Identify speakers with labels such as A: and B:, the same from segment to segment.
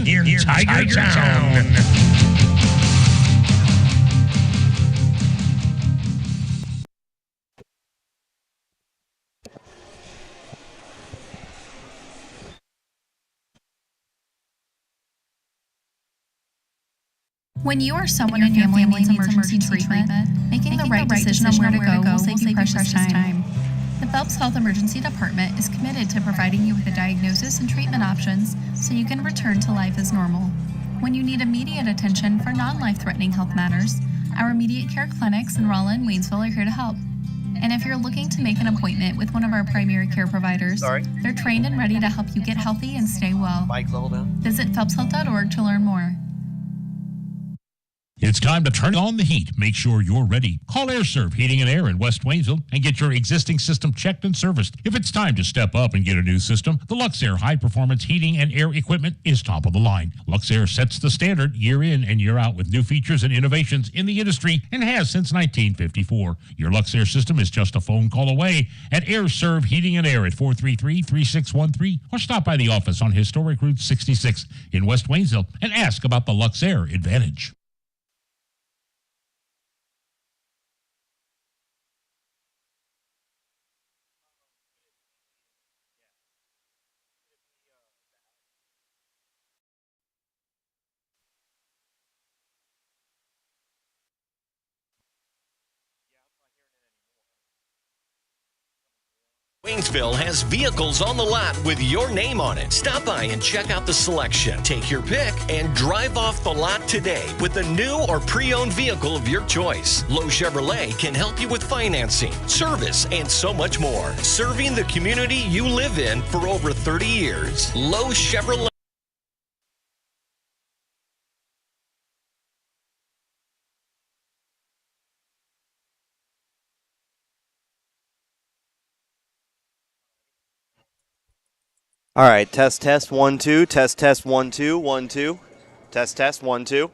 A: Joplin in Tiger Town.
B: When you or someone in your family needs emergency treatment, making the right decision on where to go will save you precious time. The Phelps Health Emergency Department is committed to providing you with a diagnosis and treatment options so you can return to life as normal. When you need immediate attention for non-life-threatening health matters, our immediate care clinics in Rolla and Waynesville are here to help. And if you're looking to make an appointment with one of our primary care providers, they're trained and ready to help you get healthy and stay well. Visit phelpshealth.org to learn more.
A: It's time to turn on the heat. Make sure you're ready. Call AirServe Heating and Air in West Waynesville and get your existing system checked and serviced. If it's time to step up and get a new system, the Luxair high-performance heating and air equipment is top of the line. Luxair sets the standard year in and year out with new features and innovations in the industry and has since 1954. Your Luxair system is just a phone call away at AirServe Heating and Air at 433-3613 or stop by the office on Historic Route 66 in West Waynesville and ask about the Luxair Advantage.
C: Waynesville has vehicles on the lot with your name on it. Stop by and check out the selection. Take your pick and drive off the lot today with a new or pre-owned vehicle of your choice. Lowe Chevrolet can help you with financing, service, and so much more. Serving the community you live in for over 30 years. Lowe Chevrolet.
D: All right, test 1 2, test 1 2 1 2, test 1 2.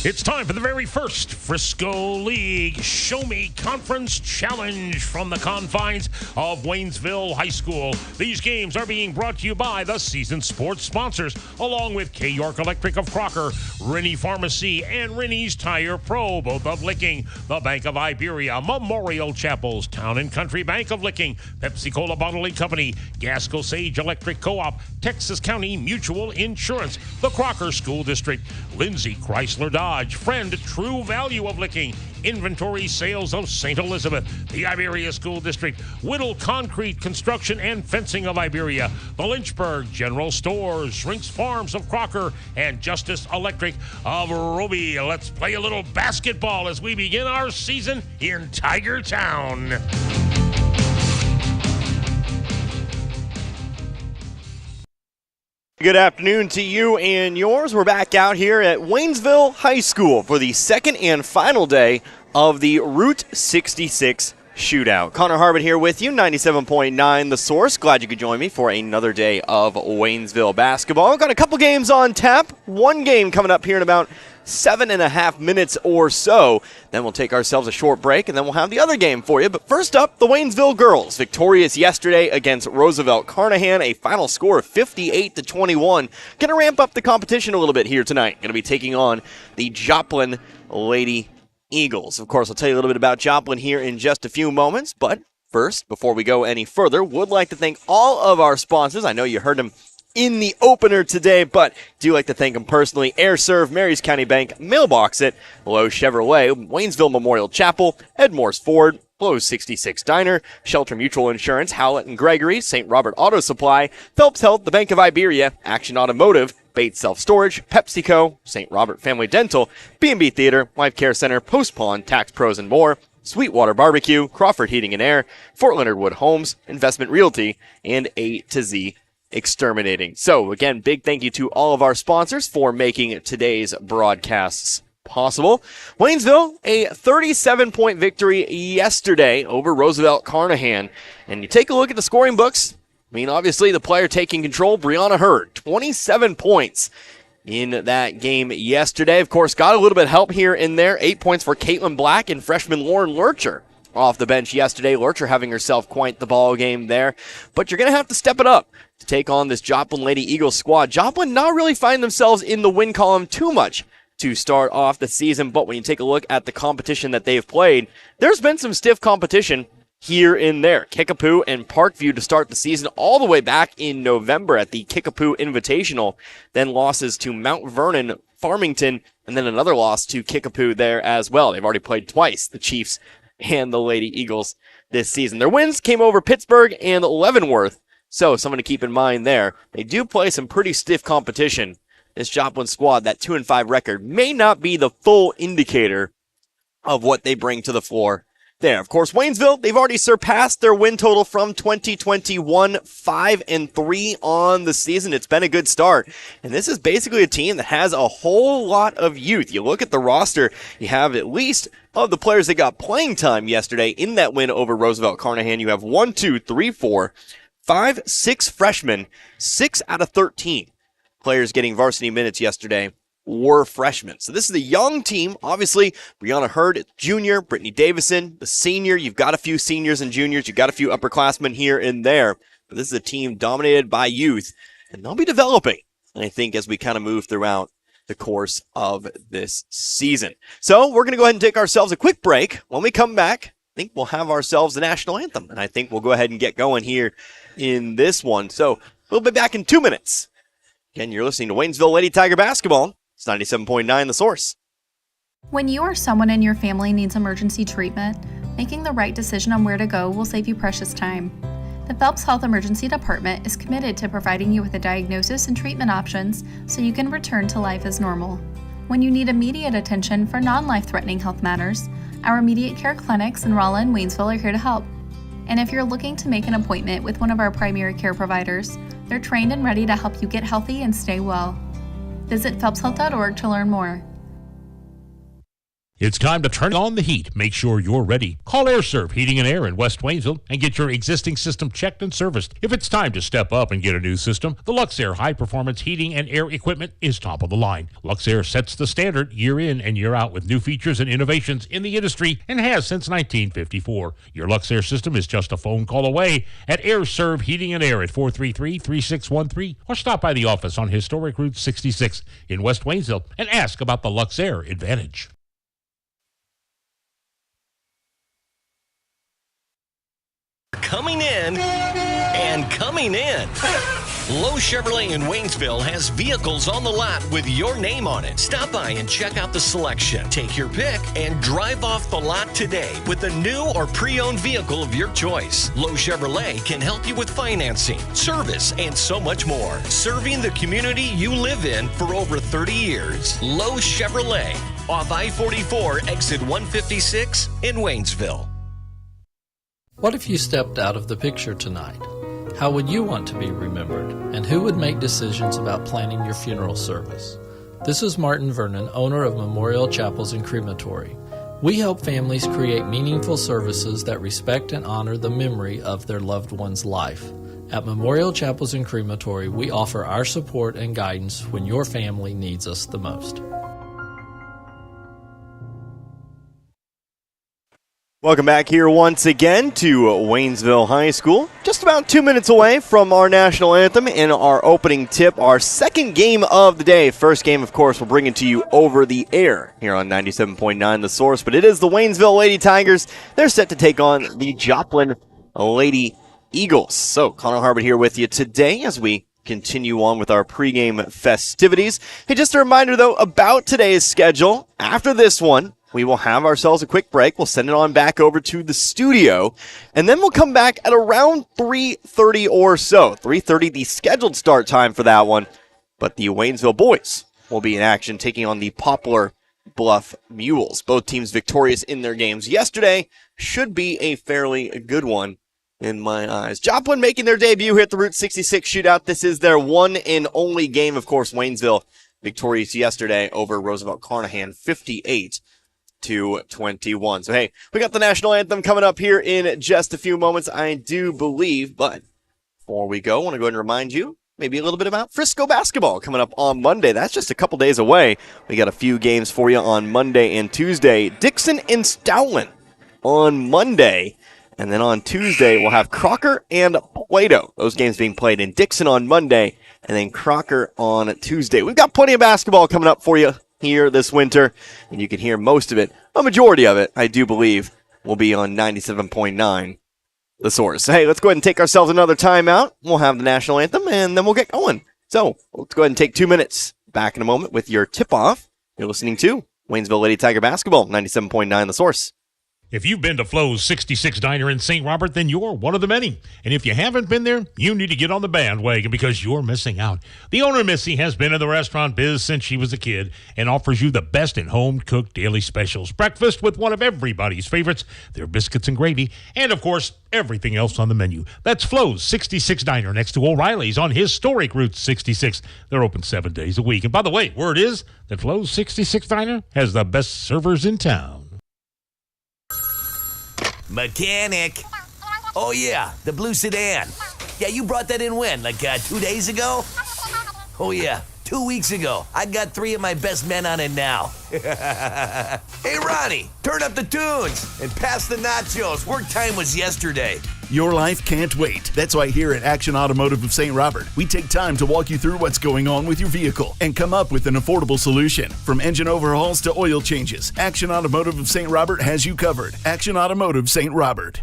A: It's time for the very first Frisco League Show Me Conference Challenge from the confines of Waynesville High School. These games are being brought to you by the season sports sponsors, along with K. York Electric of Crocker, Rennie Pharmacy, and Rennie's Tire Pro, both of Licking, the Bank of Iberia, Memorial Chapels, Town and Country Bank of Licking, Pepsi-Cola Bottling Company, Gasco Sage Electric Co-op, Texas County Mutual Insurance, the Crocker School District, Lindsay Chrysler Dodge, Friend True Value of Licking, Inventory Sales of St. Elizabeth, the Iberia School District, Whittle Concrete Construction and Fencing of Iberia, the Lynchburg General Stores, Shrinks Farms of Crocker, and Justice Electric of Roby. Let's play a little basketball as we begin our season in Tiger Town.
D: Good afternoon to you and yours. We're back out here at Waynesville High School for the second and final day of the Route 66 shootout. Connor Harbert here with you, 97.9 The Source. Glad you could join me for another day of Waynesville basketball. Got a couple games on tap. One game coming up here in about 7.5 minutes or so. Then we'll take ourselves a short break, and then we'll have the other game for you. But first up, the Waynesville girls, victorious yesterday against Roosevelt Carnahan, a final score of 58-21. Going to ramp up the competition a little bit here tonight. Going to be taking on the Joplin Lady Eagles. Of course, I'll tell you a little bit about Joplin here in just a few moments, but first, before we go any further, would like to thank all of our sponsors. I know you heard them in the opener today, but do like to thank them personally. AirServe, Marys County Bank, Mailbox It, Lowe's Chevrolet, Waynesville Memorial Chapel, Edmore's Ford, Lowe's 66 Diner, Shelter Mutual Insurance, Howlett and Gregory, St. Robert Auto Supply, Phelps Health, the Bank of Iberia, Action Automotive, Bates Self-Storage, PepsiCo, St. Robert Family Dental, B&B Theater, Life Care Center, Post Pawn, Tax Pros and more, Sweetwater Barbecue, Crawford Heating and Air, Fort Leonard Wood Homes, Investment Realty, and A to Z Exterminating. So again, big thank you to all of our sponsors for making today's broadcasts possible. Waynesville, a 37-point victory yesterday over Roosevelt Carnahan. And you take a look at the scoring books. I mean, obviously the player taking control, Brianna Hurd, 27 points in that game yesterday. Of course, got a little bit of help here and there. 8 points for Caitlin Black and freshman Lauren Lurcher off the bench yesterday. Lurcher having herself quite the ball game there. But you're going to have to step it up to take on this Joplin Lady Eagles squad. Joplin not really find themselves in the win column too much to start off the season, but when you take a look at the competition that they've played, there's been some stiff competition here and there. Kickapoo and Parkview to start the season all the way back in November at the Kickapoo Invitational, then losses to Mount Vernon, Farmington, and then another loss to Kickapoo there as well. They've already played twice, the Chiefs and the Lady Eagles this season. Their wins came over Pittsburgh and Leavenworth, so something to keep in mind there. They do play some pretty stiff competition. This Joplin squad, that 2-5 record, may not be the full indicator of what they bring to the floor there. Of course, Waynesville, they've already surpassed their win total from 2021, 5-3 on the season. It's been a good start. And this is basically a team that has a whole lot of youth. You look at the roster, you have at least of the players that got playing time yesterday in that win over Roosevelt Carnahan. You have 5, 6 freshmen, 6 out of 13 players getting varsity minutes yesterday were freshmen. So this is a young team. Obviously, Brianna Hurd, junior, Brittany Davison, the senior. You've got a few seniors and juniors. You've got a few upperclassmen here and there. But this is a team dominated by youth, and they'll be developing, and I think, as we kind of move throughout the course of this season. So we're going to go ahead and take ourselves a quick break. When we come back, I think we'll have ourselves the national anthem, and I think we'll go ahead and get going here in this one. So we'll be back in 2 minutes. Again, you're listening to Waynesville Lady Tiger Basketball. It's 97.9 The Source.
B: When you or someone in your family needs emergency treatment, making the right decision on where to go will save you precious time. The Phelps Health Emergency Department is committed to providing you with a diagnosis and treatment options so you can return to life as normal. When you need immediate attention for non-life-threatening health matters, our immediate care clinics in Rolla and Waynesville are here to help. And if you're looking to make an appointment with one of our primary care providers, they're trained and ready to help you get healthy and stay well. Visit phelpshealth.org to learn more.
A: It's time to turn on the heat. Make sure you're ready. Call AirServe Heating and Air in West Waynesville and get your existing system checked and serviced. If it's time to step up and get a new system, the Luxair high-performance heating and air equipment is top of the line. Luxair sets the standard year in and year out with new features and innovations in the industry and has since 1954. Your Luxair system is just a phone call away at AirServe Heating and Air at 433-3613 or stop by the office on Historic Route 66 in West Waynesville and ask about the Luxair Advantage.
C: Coming in and coming in. Lowe Chevrolet in Waynesville has vehicles on the lot with your name on it. Stop by and check out the selection. Take your pick and drive off the lot today with a new or pre-owned vehicle of your choice. Lowe Chevrolet can help you with financing, service, and so much more. Serving the community you live in for over 30 years. Lowe Chevrolet, off I-44, exit 156 in Waynesville.
E: What if you stepped out of the picture tonight? How would you want to be remembered? And who would make decisions about planning your funeral service? This is Martin Vernon, owner of Memorial Chapels and Crematory. We help families create meaningful services that respect and honor the memory of their loved one's life. At Memorial Chapels and Crematory, we offer our support and guidance when your family needs us the most.
D: Welcome back here once again to Waynesville High School. Just about 2 minutes away from our national anthem and our opening tip, our second game of the day. First game, of course, we'll bring it to you over the air here on 97.9 The Source, but it is the Waynesville Lady Tigers. They're set to take on the Joplin Lady Eagles. So, Connor Harbert here with you today as we continue on with our pregame festivities. Hey, just a reminder, though, about today's schedule. After this one, we will have ourselves a quick break. We'll send it on back over to the studio, and then we'll come back at around 3:30 or so. 3:30, the scheduled start time for that one, but the Waynesville boys will be in action taking on the Poplar Bluff Mules. Both teams victorious in their games yesterday. Should be a fairly good one in my eyes. Joplin making their debut here at the Route 66 shootout. This is their one and only game. Of course, Waynesville victorious yesterday over Roosevelt Carnahan, 58-21. So, hey, we got the national anthem coming up here in just a few moments, I do believe. But before we go, I want to go ahead and remind you maybe a little bit about Frisco basketball coming up on Monday. That's just a couple days away. We got a few games for you on Monday and Tuesday. Dixon and Stoutland on Monday. And then on Tuesday, we'll have Crocker and Plato. Those games being played in Dixon on Monday and then Crocker on Tuesday. We've got plenty of basketball coming up for you here this winter, and you can hear most of it, a majority of it, I do believe, will be on 97.9 The Source. So, hey, let's go ahead and take ourselves another timeout. We'll have the national anthem, and then we'll get going. So, let's go ahead and take 2 minutes. Back in a moment with your tip-off. You're listening to Waynesville Lady Tiger Basketball, 97.9 The Source.
A: If you've been to Flo's 66 Diner in St. Robert, then you're one of the many. And if you haven't been there, you need to get on the bandwagon because you're missing out. The owner, Missy, has been in the restaurant biz since she was a kid and offers you the best in home-cooked daily specials. Breakfast with one of everybody's favorites, their biscuits and gravy, and, of course, everything else on the menu. That's Flo's 66 Diner next to O'Reilly's on historic Route 66. They're open 7 days a week. And by the way, word is that Flo's 66 Diner has the best servers in town.
F: Mechanic. Oh, yeah, the blue sedan. Yeah, you brought that in when? Like 2 days ago? Oh, yeah, 2 weeks ago. I got 3 of my best men on it now. Hey, Ronnie, turn up the tunes and pass the nachos. Work time was yesterday.
G: Your life can't wait. That's why here at Action Automotive of St. Robert, we take time to walk you through what's going on with your vehicle and come up with an affordable solution. From engine overhauls to oil changes, Action Automotive of St. Robert has you covered. Action Automotive St. Robert.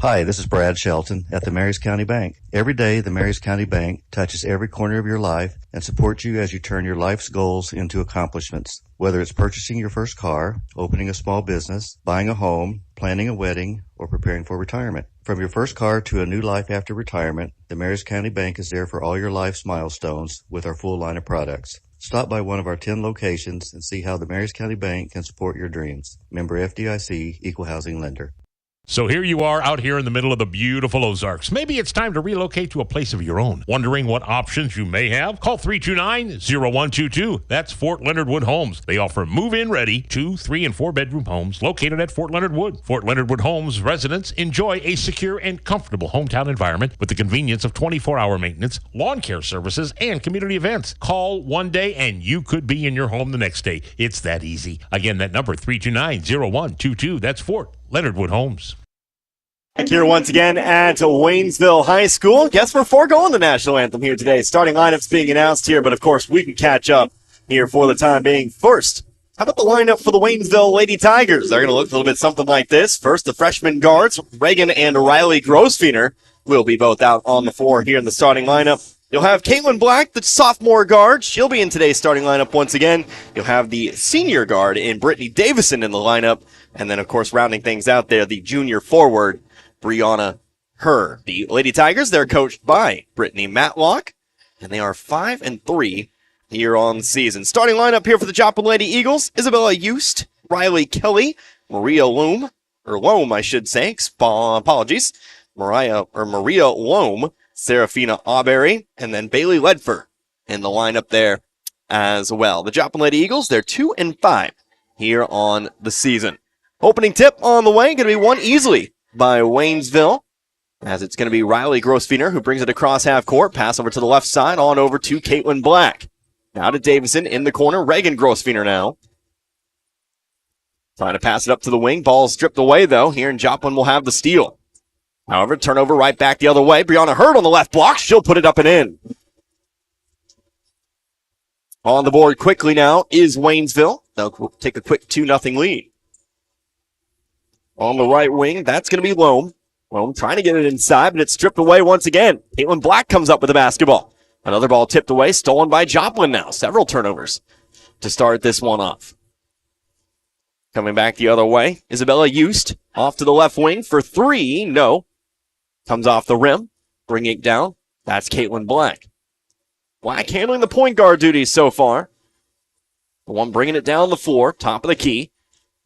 H: Hi, this is Brad Shelton at the Marys County Bank. Every day, the Marys County Bank touches every corner of your life and supports you as you turn your life's goals into accomplishments. Whether it's purchasing your first car, opening a small business, buying a home, planning a wedding, or preparing for retirement. From your first car to a new life after retirement, the Marys County Bank is there for all your life's milestones with our full line of products. Stop by one of our 10 locations and see how the Marys County Bank can support your dreams. Member FDIC, Equal Housing Lender.
A: So here you are out here in the middle of the beautiful Ozarks. Maybe it's time to relocate to a place of your own. Wondering what options you may have? Call 329-0122. That's Fort Leonard Wood Homes. They offer move-in ready 2, 3, and 4 bedroom homes located at Fort Leonard Wood. Fort Leonard Wood Homes residents enjoy a secure and comfortable hometown environment with the convenience of 24-hour maintenance, lawn care services, and community events. Call one day and you could be in your home the next day. It's that easy. Again, that number 329-0122. That's Fort Leonard Wood Homes.
D: Back here once again at Waynesville High School. Guess we're foregoing the national anthem here today. Starting lineups being announced here, but of course we can catch up here for the time being. First, how about the lineup for the Waynesville Lady Tigers? They're going to look a little bit something like this. First, the freshman guards, Reagan and Riley Grosfener, will be both out on the floor here in the starting lineup. You'll have Caitlin Black, the sophomore guard. She'll be in today's starting lineup once again. You'll have the senior guard in Brittany Davison in the lineup. And then, of course, rounding things out there, the junior forward, Brianna Herr. The Lady Tigers, they're coached by Brittany Matlock, and they are 5-3 here on the season. Starting lineup here for the Joplin Lady Eagles: Isabella Eust, Riley Kelly, Maria Loam, I should say. Apologies. Maria Loam, Serafina Auberry, and then Bailey Ledford in the lineup there as well. The Joplin Lady Eagles, they're 2-5 here on the season. Opening tip on the way, going to be won easily by Waynesville, as it's going to be Riley Grosfener who brings it across half court. Pass over to the left side, on over to Caitlin Black. Now to Davison in the corner. Reagan Grosfener now. Trying to pass it up to the wing. Ball stripped away, though. Here in Joplin will have the steal. However, turnover right back the other way. Brianna Hurd on the left block. She'll put it up and in. On the board quickly now is Waynesville. They'll take a quick 2-0 lead. On the right wing, that's going to be Loam. Loam trying to get it inside, but it's stripped away once again. Caitlin Black comes up with the basketball. Another ball tipped away, stolen by Joplin now. Several turnovers to start this one off. Coming back the other way, Isabella Eust off to the left wing for three. No. Comes off the rim, bringing it down. That's Caitlin Black. Black handling the point guard duties so far. The one bringing it down the floor, top of the key.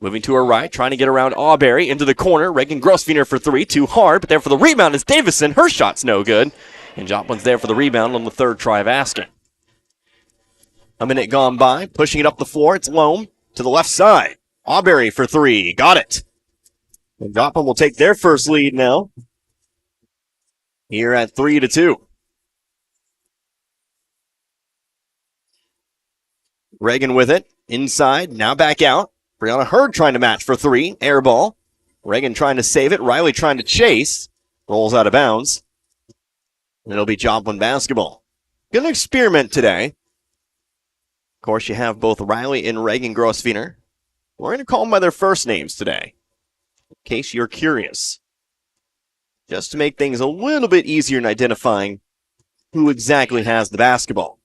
D: Moving to her right, trying to get around Auberry into the corner. Reagan Grosfener for three, too hard, but there for the rebound is Davison. Her shot's no good. And Joplin's there for the rebound on the third try of asking. A minute gone by, pushing it up the floor. It's Loam to the left side. Auberry for three, got it. And Joplin will take their first lead now. Here at 3-2. Reagan with it, inside, now back out. Brianna Hurd trying to match for three. Air ball. Reagan trying to save it. Riley trying to chase. Rolls out of bounds. And it'll be Joplin basketball. Gonna experiment today. Of course, you have both Riley and Reagan Grosfener. We're going to call them by their first names today, in case you're curious. Just to make things a little bit easier in identifying who exactly has the basketball.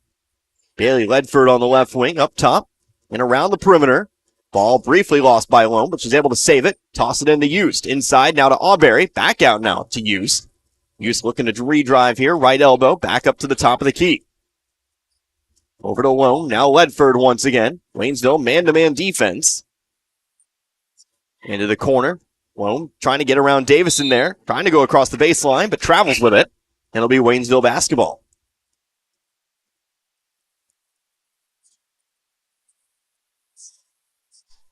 D: Bailey Ledford on the left wing, up top and around the perimeter. Ball briefly lost by Loam, but she's able to save it. Toss it into Eust. Inside now to Auberry. Back out now to Eust. Eust looking to redrive here. Right elbow. Back up to the top of the key. Over to Loam. Now Ledford once again. Waynesville man-to-man defense. Into the corner. Loam trying to get around Davison there. Trying to go across the baseline, but travels with it. And it'll be Waynesville basketball.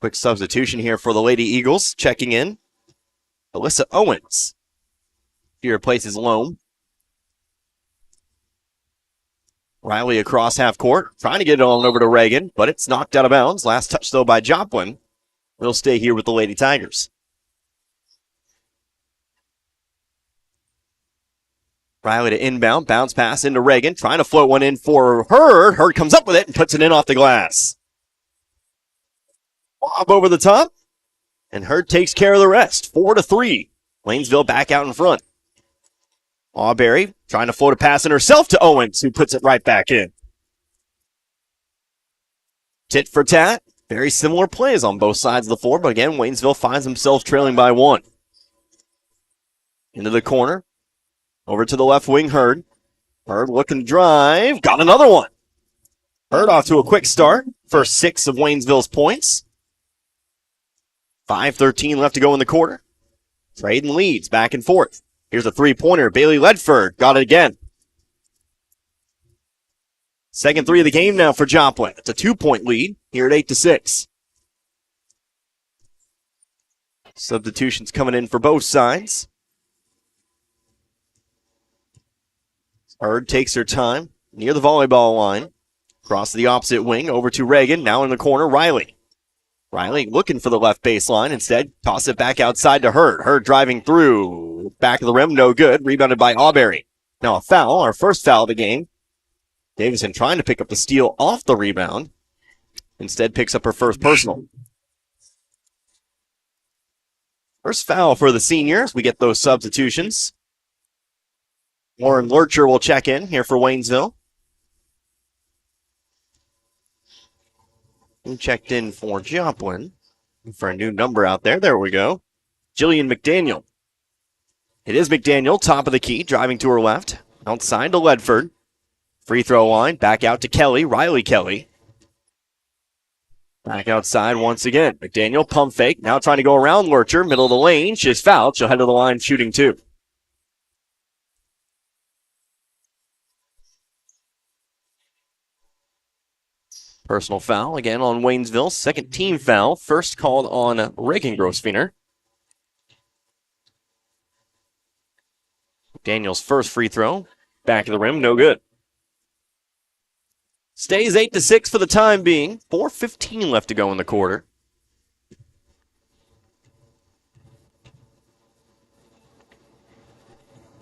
D: Quick substitution here for the Lady Eagles. Checking in, Alyssa Owens. She replaces Loam. Riley across half court, trying to get it on over to Reagan, but it's knocked out of bounds. Last touch, though, by Joplin. We'll stay here with the Lady Tigers. Riley to inbound, bounce pass into Reagan, trying to float one in for Hurd. Hurd comes up with it and puts it in off the glass. Bob over the top, and Hurd takes care of the rest. 4-3. Waynesville back out in front. Auberry trying to float a pass in herself to Owens, who puts it right back in. Tit for tat. Very similar plays on both sides of the floor, but again, Waynesville finds themselves trailing by one. Into the corner. Over to the left wing, Hurd. Hurd looking to drive. Got another one. Hurd off to a quick start. First 6 of Waynesville's points. 5:13 left to go in the quarter. Trading leads back and forth. Here's a three-pointer. Bailey Ledford got it again. Second three of the game now for Joplin. It's a 2-point lead here at 8-6. Substitutions coming in for both sides. Hurd takes her time near the volleyball line. Across the opposite wing, over to Reagan. Now in the corner, Riley. Riley looking for the left baseline. Instead, toss it back outside to Hurd. Hurd driving through. Back of the rim, no good. Rebounded by Auberry. Now a foul, our first foul of the game. Davison trying to pick up the steal off the rebound. Instead, picks up her first personal. First foul for the seniors. We get those substitutions. Lauren Lurcher will check in here for Waynesville. Who checked in for Joplin? For a new number out there. There we go. Jillian McDaniel. It is McDaniel, top of the key, driving to her left. Outside to Ledford. Free throw line, back out to Kelly, Riley Kelly. Back outside once again. McDaniel, pump fake, now trying to go around Lurcher, middle of the lane. She's fouled. She'll head to the line shooting two. Personal foul again on Waynesville. Second team foul. First called on Reagan Grosfener. McDaniel's first free throw. Back of the rim, no good. Stays 8-6 for the time being. 4:15 left to go in the quarter.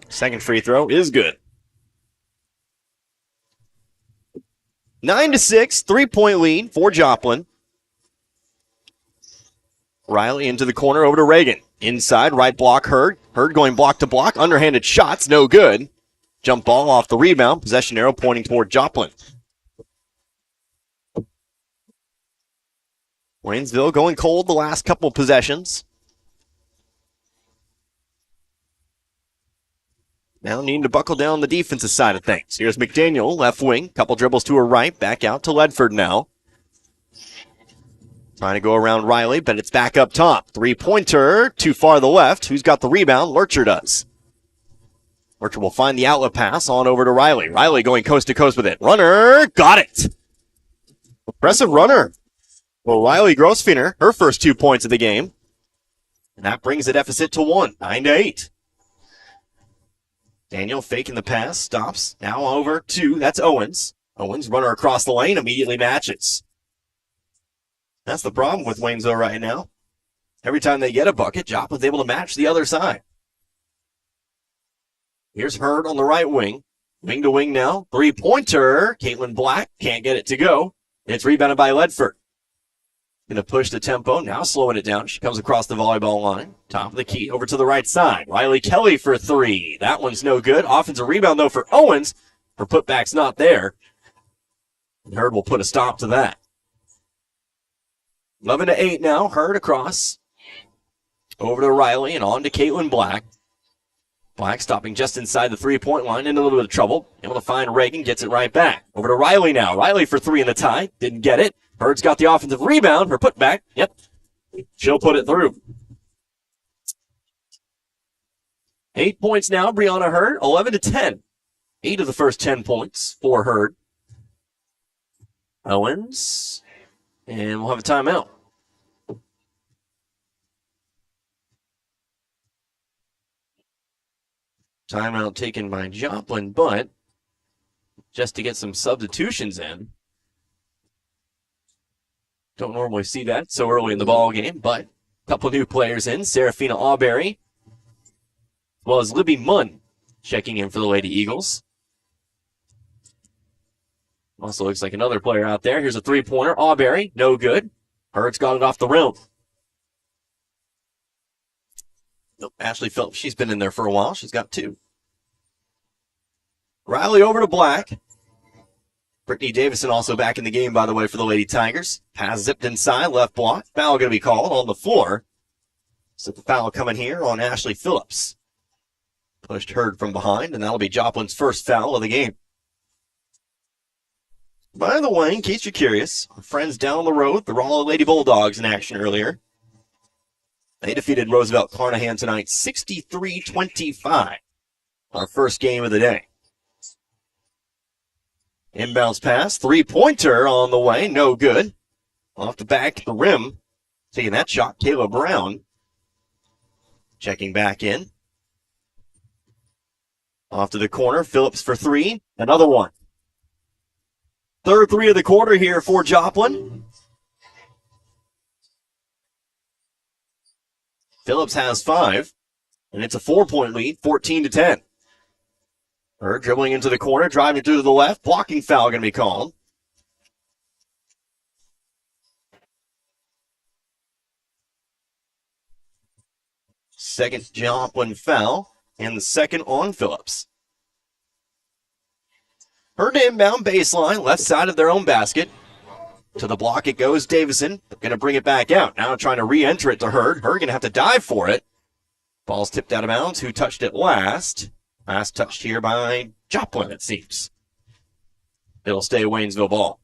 D: Second free throw is good. 9-6, 3-point lead for Joplin. Riley into the corner, over to Reagan. Inside, right block, Hurd. Hurd going block to block. Underhanded shots, no good. Jump ball off the rebound. Possession arrow pointing toward Joplin. Waynesville going cold the last couple possessions. Now needing to buckle down the defensive side of things. Here's McDaniel, left wing. Couple dribbles to her right. Back out to Ledford now. Trying to go around Riley, but it's back up top. Three-pointer, too far to the left. Who's got the rebound? Lurcher does. Lurcher will find the outlet pass on over to Riley. Riley going coast to coast with it. Runner, got it. Impressive runner. Well, Riley Grosfener, her first 2 points of the game. And that brings the deficit to 1, 9-8. Daniel faking the pass, stops. Now over to, that's Owens. Owens, runner across the lane, immediately matches. That's the problem with Waynesville right now. Every time they get a bucket, Joplin's able to match the other side. Here's Hurd on the right wing. Wing to wing now. Three-pointer. Caitlin Black can't get it to go. It's rebounded by Ledford. Going to push the tempo, now slowing it down. She comes across the volleyball line. Top of the key, over to the right side. Riley Kelly for three. That one's no good. Offensive rebound, though, for Owens. Her putback's not there. And Hurd will put a stop to that. 11-8 now. Hurd across. Over to Riley and on to Caitlin Black. Black stopping just inside the three-point line, in a little bit of trouble. Able to find Reagan, gets it right back. Over to Riley now. Riley for three in the tie. Didn't get it. Hurd's got the offensive rebound. Her putback. Yep. She'll put it through. 8 points now, Brianna Hurd. 11-10. 8 of the first 10 points for Hurd. Owens. And we'll have a timeout. Timeout taken by Joplin, but just to get some substitutions in. Don't normally see that so early in the ball game, but a couple new players in. Serafina Auberry, as well as Libby Munn checking in for the Lady Eagles. Also looks like another player out there. Here's a three-pointer. Auberry, no good. Hurd's got it off the rim. Nope, Ashley Phillips, she's been in there for a while. She's got two. Riley over to Black. Brittany Davison also back in the game, by the way, for the Lady Tigers. Pass zipped inside, left block. Foul going to be called on the floor. So the foul coming here on Ashley Phillips. Pushed Hurd from behind, and that'll be Joplin's first foul of the game. By the way, in case you're curious, our friends down the road, the Rolla Lady Bulldogs in action earlier. They defeated Roosevelt Carnahan tonight 63-25. Our first game of the day. Inbounds pass, three-pointer on the way, no good. Off the back of the rim, taking that shot, Kayla Brown. Checking back in. Off to the corner, Phillips for three, another one. Third three of the quarter here for Joplin. Phillips has 5, and it's a 4-point lead, 14-10. Her dribbling into the corner, driving through to the left, blocking foul going to be called. Second Joplin foul, and the second on Phillips. Her inbound baseline, left side of their own basket. To the block it goes, Davison. Going to bring it back out. Now trying to re-enter it to Hurd. Hurd going to have to dive for it. Ball's tipped out of bounds. Who touched it last? Last touched here by Joplin, it seems. It'll stay Waynesville ball.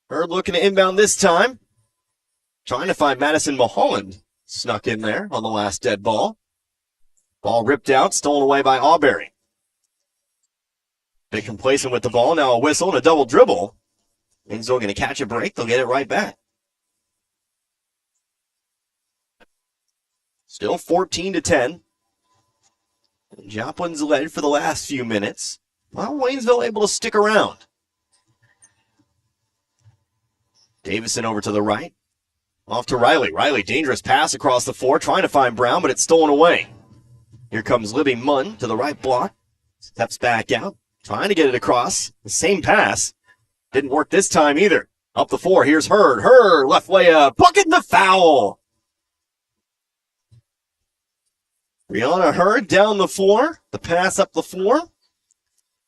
D: Hurd looking to inbound this time. Trying to find Madison Mulholland. Snuck in there on the last dead ball. Ball ripped out, stolen away by Auberry. Bit complacent with the ball. Now a whistle and a double dribble. Waynesville going to catch a break. They'll get it right back. Still 14-10. Joplin's led for the last few minutes. Well, Waynesville able to stick around. Davison over to the right. Off to Riley. Riley, dangerous pass across the floor, trying to find Brown, but it's stolen away. Here comes Libby Munn to the right block. Steps back out, trying to get it across. The same pass. Didn't work this time either. Up the floor, here's Hurd. Hurd, left layup, bucket and the foul. Brianna Hurd down the floor. The pass up the floor.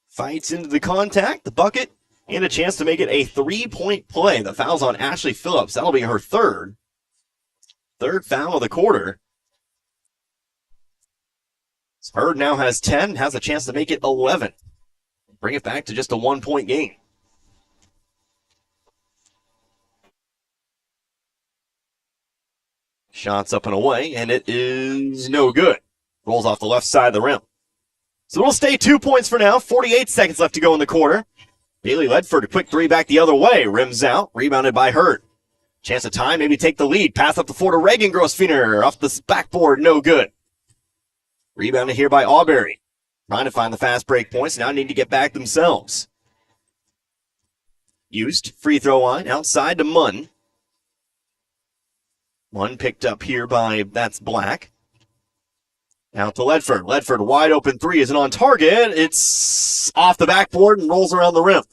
D: Fights into the contact, the bucket, and a chance to make it a 3-point play. The foul's on Ashley Phillips. That'll be her third. Third foul of the quarter. Hurd now has 10, has a chance to make it 11. Bring it back to just a 1-point game. Shots up and away, and it is no good. Rolls off the left side of the rim. So it'll stay 2 points for now. 48 seconds left to go in the quarter. Bailey Ledford, a quick three back the other way. Rims out, rebounded by Hurd. Chance of time, maybe take the lead. Pass up the floor to Reagan Grossfeiner. Off the backboard, no good. Rebounded here by Auberry. Trying to find the fast break points. Now need to get back themselves. Used, free throw line, outside to Munn. Munn picked up here by, that's Black. Out to Ledford. Ledford, wide open three, isn't on target. It's off the backboard and rolls around the rim.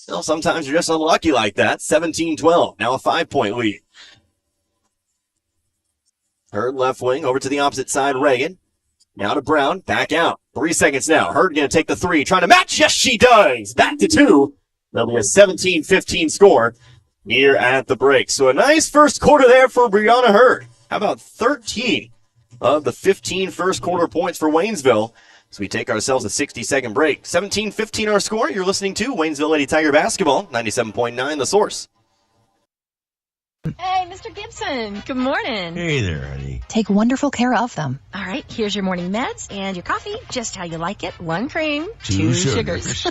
D: Well, sometimes you're just unlucky like that. 17-12, now a 5-point lead. Hurd left wing, over to the opposite side, Reagan. Now to Brown, back out. 3 seconds now. Hurd going to take the three, trying to match. Yes, she does. Back to 2. That'll be a 17-15 score here at the break. So a nice first quarter there for Brianna Hurd. How about 13 of the 15 first quarter points for Waynesville? So we take ourselves a 60-second break. 17-15 our score. You're listening to Waynesville Lady Tiger Basketball, 97.9 The Source.
I: Hey, Mr. Gibson. Good morning.
J: Hey there, honey.
K: Take wonderful care of them.
I: All right, here's your morning meds and your coffee, just how you like it. 1 cream,
J: 2
I: sugars.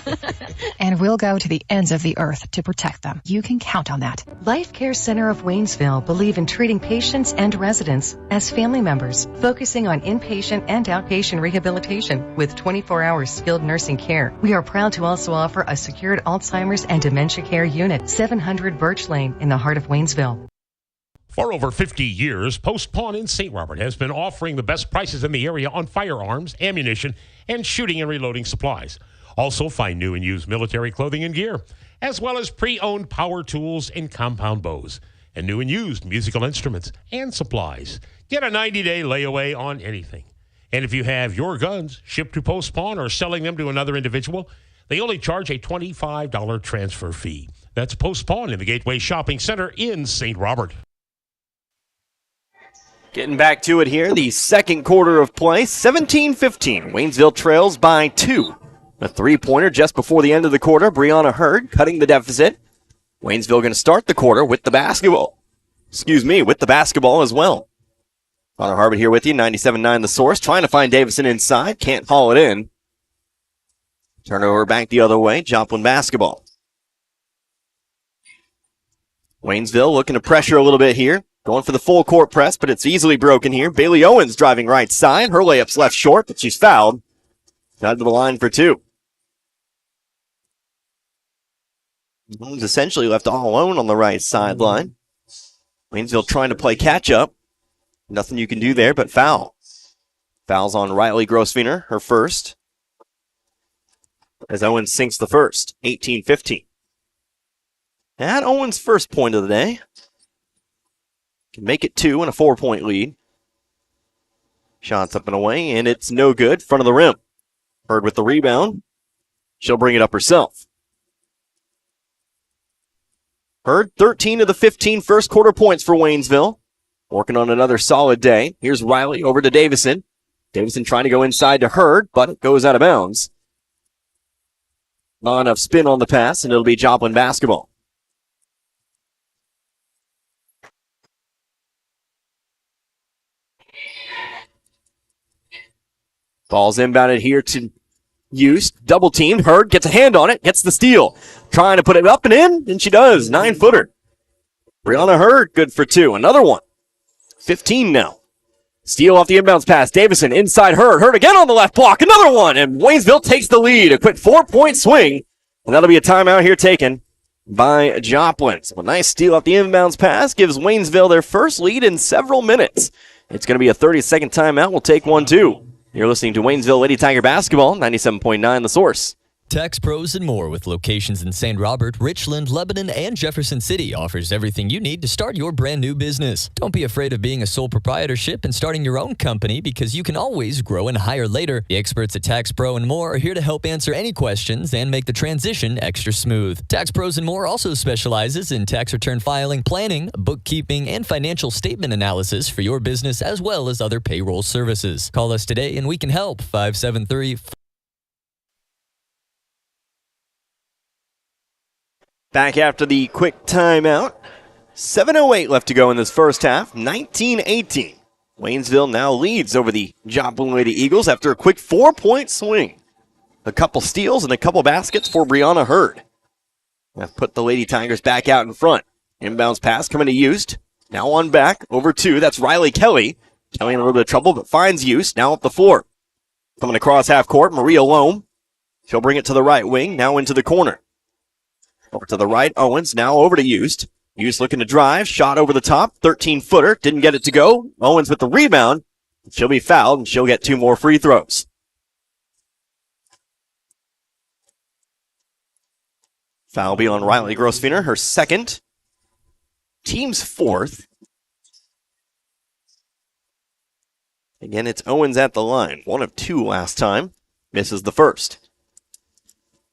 K: And we'll go to the ends of the earth to protect them. You can count on that.
L: Life Care Center of Waynesville believe in treating patients and residents as family members, focusing on inpatient and outpatient rehabilitation with 24-hour skilled nursing care. We are proud to also offer a secured Alzheimer's and dementia care unit, 700 Birch Lane in the heart of Waynesville.
A: For over 50 years, Post Pawn in St. Robert has been offering the best prices in the area on firearms, ammunition, and shooting and reloading supplies. Also find new and used military clothing and gear, as well as pre-owned power tools and compound bows, and new and used musical instruments and supplies. Get a 90-day layaway on anything. And if you have your guns shipped to Post Pawn or selling them to another individual, they only charge a $25 transfer fee. That's Post Pawn in the Gateway Shopping Center in St. Robert.
D: Getting back to it here, the second quarter of play, 17-15. Waynesville trails by 2. A three-pointer just before the end of the quarter. Brianna Hurd cutting the deficit. Waynesville going to start the quarter with the basketball. With the basketball as well. Connor Harbert here with you, 97.9 The Source. Trying to find Davison inside. Can't haul it in. Turnover back the other way. Joplin basketball. Waynesville looking to pressure a little bit here. Going for the full court press, but it's easily broken here. Bailey Owens driving right side. Her layup's left short, but she's fouled. Got to the line for two. Owens essentially left all alone on the right sideline. Waynesville trying to play catch-up. Nothing you can do there but foul. Fouls on Riley Grosswiener, her first. As Owens sinks the first, 18-15. And Owens' first point of the day. Can make it 2 and a 4-point lead. Shots up and away, and it's no good. Front of the rim. Hurd with the rebound. She'll bring it up herself. Hurd, 13 of the 15 first quarter points for Waynesville. Working on another solid day. Here's Riley over to Davison. Davison trying to go inside to Hurd, but it goes out of bounds. Not enough spin on the pass, and it'll be Joplin basketball. Ball's inbounded here to Yost. Double teamed. Hurd gets a hand on it. Gets the steal. Trying to put it up and in, and she does. 9-footer. Brianna Hurd, good for 2. Another one. 15 now. Steal off the inbounds pass. Davison inside Hurd. Hurd again on the left block. Another one, and Waynesville takes the lead. A quick 4-point swing, and that'll be a timeout here taken by Joplin. So a nice steal off the inbounds pass gives Waynesville their first lead in several minutes. It's going to be a 30-second timeout. We'll take one, too. You're listening to Waynesville Lady Tiger Basketball, 97.9 The Source.
J: Tax Pros and More, with locations in St. Robert, Richland, Lebanon, and Jefferson City, offers everything you need to start your brand new business. Don't be afraid of being a sole proprietorship and starting your own company, because you can always grow and hire later. The experts at Tax Pro and More are here to help answer any questions and make the transition extra smooth. Tax Pros and More also specializes in tax return filing, planning, bookkeeping, and financial statement analysis for your business, as well as other payroll services. Call us today and we can help. 573
D: Back after the quick timeout. 7:08 left to go in this first half. 19-18. Waynesville now leads over the Joplin Lady Eagles after a quick 4-point swing. A couple steals and a couple baskets for Brianna Hurd. That put the Lady Tigers back out in front. Inbounds pass coming to Yost. Now on back, over 2. That's Riley Kelly. Kelly in a little bit of trouble, but finds Yost. Now up the floor. Coming across half court, Maria Loam. She'll bring it to the right wing, now into the corner. Over to the right, Owens, now over to Yost. Yost looking to drive, shot over the top, 13-footer, didn't get it to go. Owens with the rebound. She'll be fouled, and she'll get 2 more free throws. Foul be on Riley Grosswiener, her second. Team's 4th. Again, it's Owens at the line. 1 of 2 last time. Misses the first.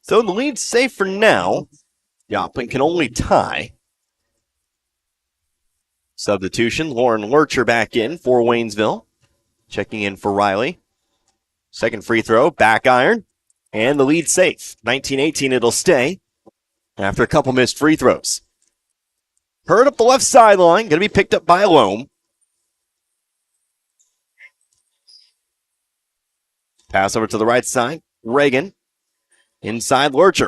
D: So the lead's safe for now. Joplin can only tie. Substitution, Lauren Lurcher back in for Waynesville. Checking in for Riley. Second free throw, back iron. And the lead safe. 19-18, it'll stay after a couple missed free throws. Hurd up the left sideline, going to be picked up by Loam. Pass over to the right side, Reagan. Inside Lurcher.